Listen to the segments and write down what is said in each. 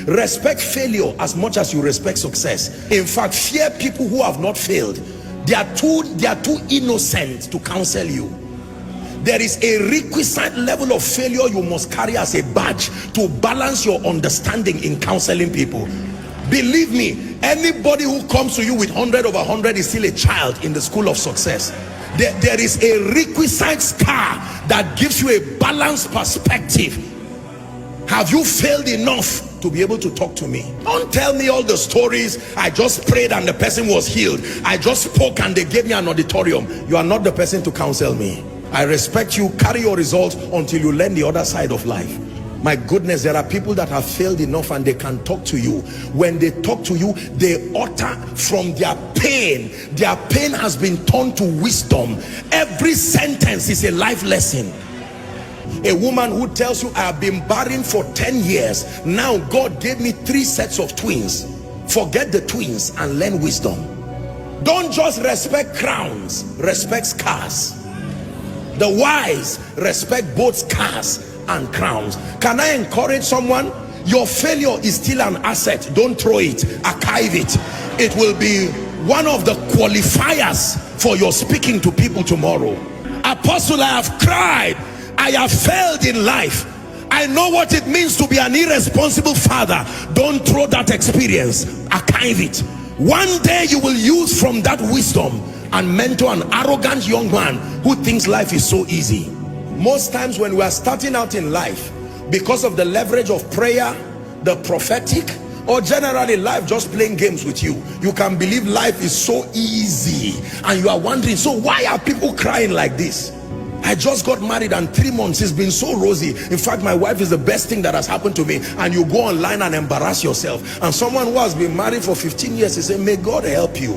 Respect failure as much as you respect success. In fact, fear people who have not failed. They are too innocent to counsel you. There is a requisite level of failure you must carry as a badge to balance your understanding in counseling people. Believe me, anybody who comes to you with 100 over 100 is still a child in the school of success. There is a requisite scar that gives you a balanced perspective. Have you failed enough to be able to talk to me? Don't tell me all the stories. I just prayed and the person was healed. I just spoke and they gave me an auditorium. You are not the person to counsel me. I respect you. Carry your results until you learn the other side of life. My goodness, there are people that have failed enough and they can talk to you. When they talk to you, they utter from their pain. Their pain has been turned to wisdom. Every sentence is a life lesson. A woman who tells you, I have been barren for 10 years. Now God gave me 3 sets of twins. Forget the twins and learn wisdom. Don't just respect crowns, respect scars. The wise respect both scars and crowns. Can I encourage someone? Your failure is still an asset. Don't throw it, archive it. It will be one of the qualifiers for your speaking to people tomorrow. Apostle, I have cried, I have failed in life, I know what it means to be an irresponsible father. Don't throw that experience, archive it. One day you will use from that wisdom and mentor an arrogant young man who thinks life is so easy. Most times when we are starting out in life, because of the leverage of prayer, the prophetic, or generally life just playing games with you, you can believe life is so easy and you are wondering, so why are people crying like this? I just got married and 3 months it's been so rosy. In fact, my wife is the best thing that has happened to me. And you go online and embarrass yourself. And someone who has been married for 15 years is saying, may God help you.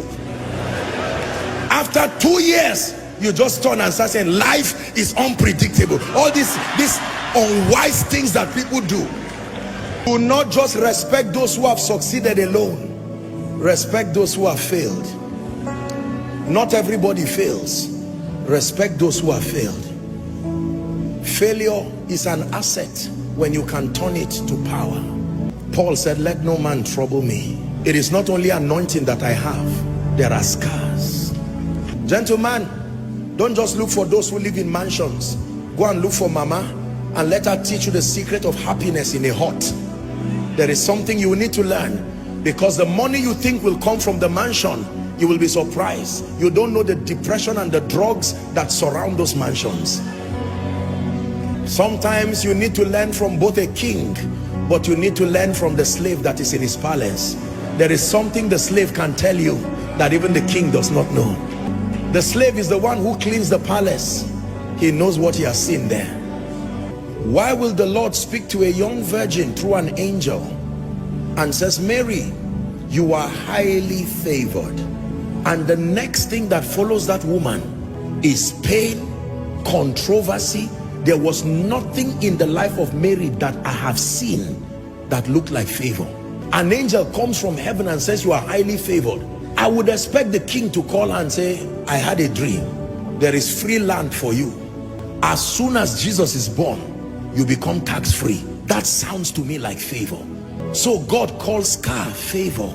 After 2 years, you just turn and start saying life is unpredictable. All these unwise things that people do. Do not just respect those who have succeeded alone. Respect those who have failed. Not everybody fails. Respect those who have failed. Failure is an asset when you can turn it to power. Paul said, let no man trouble me. It is not only anointing that I have, there are scars. Gentlemen, don't just look for those who live in mansions. Go and look for mama and let her teach you the secret of happiness in a hut. There is something you need to learn, because the money you think will come from the mansion, you will be surprised. You don't know the depression and the drugs that surround those mansions. Sometimes you need to learn from both a king, but you need to learn from the slave that is in his palace. There is something the slave can tell you that even the king does not know. The slave is the one who cleans the palace. He knows what he has seen there. Why will the Lord speak to a young virgin through an angel and says, Mary, you are highly favored? And the next thing that follows that woman is pain, controversy. There was nothing in the life of Mary that I have seen that looked like favor. An angel comes from heaven and says, you are highly favored. I would expect the king to call her and say, I had a dream. There is free land for you. As soon as Jesus is born, you become tax-free. That sounds to me like favor. So God calls scar favor.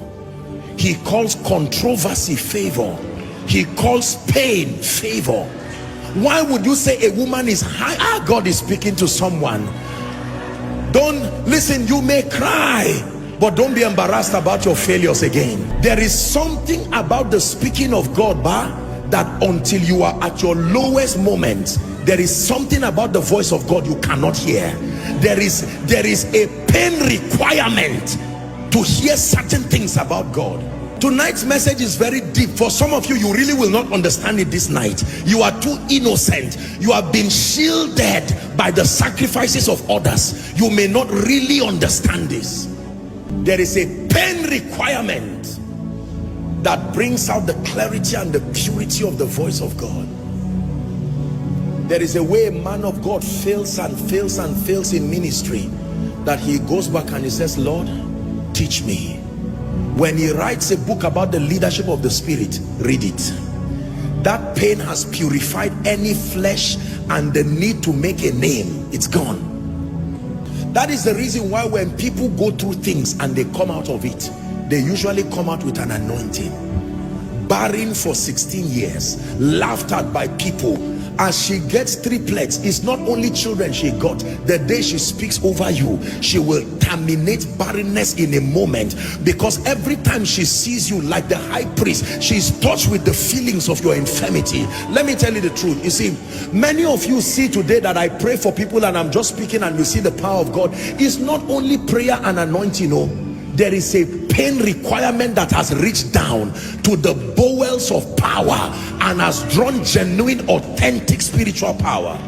He calls controversy favor. He calls pain favor. Why would you say a woman is high? God is speaking to someone. Don't listen, you may cry, but don't be embarrassed about your failures again. There is something about the speaking of God, that until you are at your lowest moment, there is something about the voice of God you cannot hear. There is a pain requirement to hear certain things about God. Tonight's message is very deep. For some of you, you really will not understand it this night. You are too innocent. You have been shielded by the sacrifices of others. You may not really understand this. There is a pain requirement that brings out the clarity and the purity of the voice of God. There is a way a man of God fails and fails and fails in ministry, that he goes back and he says, Lord, teach me. When he writes a book about the leadership of the Spirit, read it. That pain has purified any flesh and the need to make a name. It's gone. That is the reason why when people go through things and they come out of it, they usually come out with an anointing. Barren for 16 years, laughed at by people. As she gets triplets, it's not only children she got. The day she speaks over you, she will terminate barrenness in a moment, because every time she sees you, like the high priest, she's touched with the feelings of your infirmity. Let me tell you the truth. You see, many of you see today that I pray for people and I'm just speaking and you see the power of God. It's not only prayer and anointing, no. There is a pain requirement that has reached down to the bowels of power and has drawn genuine, authentic spiritual power.